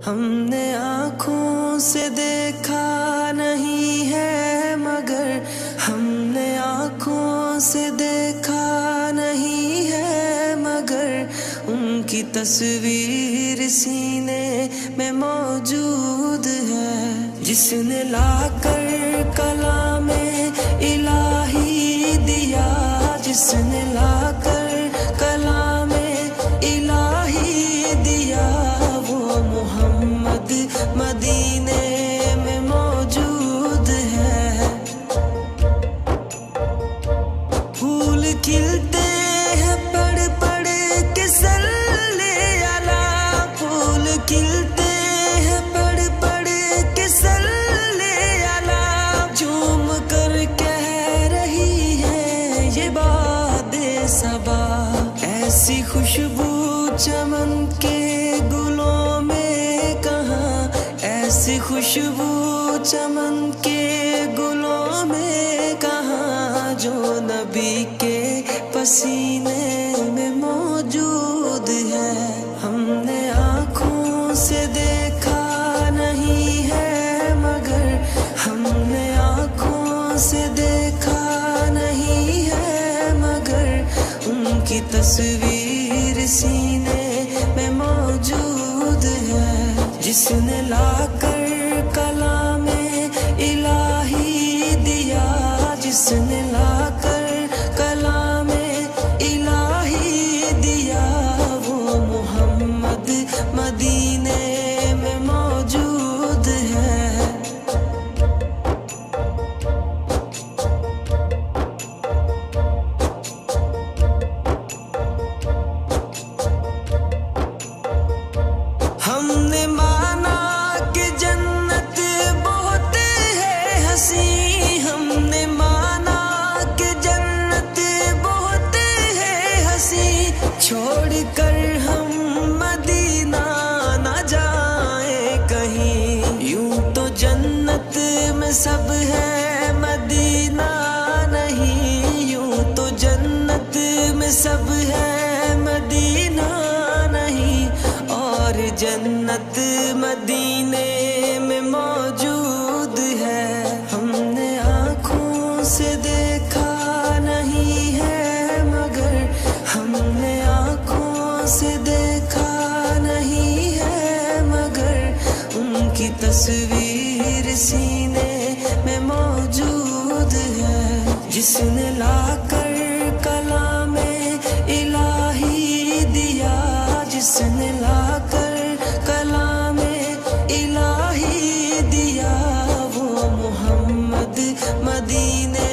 ہم نے آنکھوں سے دیکھا نہیں ہے مگر ہم نے آنکھوں سے دیکھا نہیں ہے مگر ان کی تصویر سینے میں موجود ہے، جس نے لا کر کلام الہی دیا، جس نے لا کر کلام الہی دیا، وہ محمد مدینے میں موجود ہے۔ پھول کھلتے ہیں پڑھ پڑھ کے صلی علی، پھول کھلتے ہیں پڑھ پڑھ کے صلی علی، جھوم کر کہہ رہی ہے یہ باد صبا، ایسی خوشبو چمن کے گلوں میں کہاں، ایسی خوشبو چمن کے گلوں میں کہاں، جو نبی کے پسینے میں موجود ہے۔ ہم نے آنکھوں سے دیکھا نہیں ہے مگر ہم نے آنکھوں سے دیکھا نہیں ہے مگر ان کی تصویر سینے میں موجود ہے، جس نے لا کر کلام الہی دیا، جس نے لا کر کلام الہی دیا، وہ محمد مدینے میں موجود ہے۔ ہم نے مانا کہ جنت بہت ہے حسین، ہم نے مانا کہ جنت بہت ہے حسین، چھوڑ کر ہم مدینہ نہ جائیں کہیں، یوں تو جنت میں سب ہے مدینہ نہیں، یوں تو جنت میں سب ہے مدینہ نہیں، اور جنت مدینے میں موجود ہے۔ ہم نے آنکھوں سے دیکھا نہیں ہے مگر ہم نے آنکھوں سے دیکھا نہیں ہے مگر ان کی تصویر سینے میں موجود ہے، جس نے لا کر کلام الہی دیا، جس نے لا کر کلام الہی دیا، وہ محمد مدینے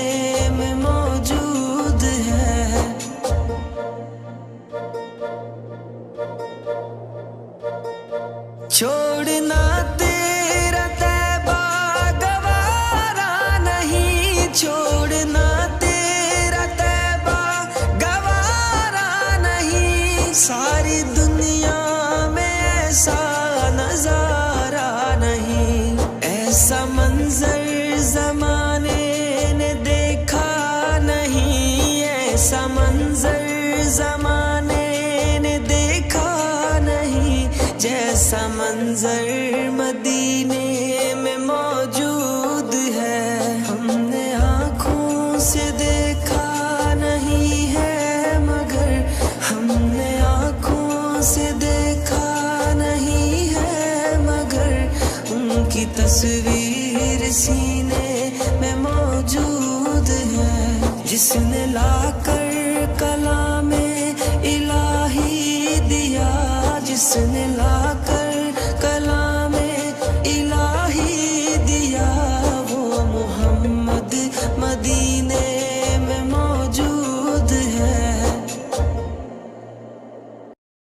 میں موجود ہے۔ چھوڑنا تیرا طیبہ گوارا نہیں، چھوڑنا تیرا طیبہ گوارا نہیں، ساری دنیا میں ایسا نظارہ نہیں، ایسا منظر زمانے نے دیکھا نہیں، ایسا منظر زمانے نے دیکھا نہیں، جیسا منظر مدینے میں موجود ہے۔ ہم نے آنکھوں سے دیکھا نہیں ہے مگر ہم نے آنکھوں سے دیکھا نہیں ہے مگر ان کی تصویر سینے میں موجود ہے، جس نے لا کر کلام الہی دیا، جس نے لا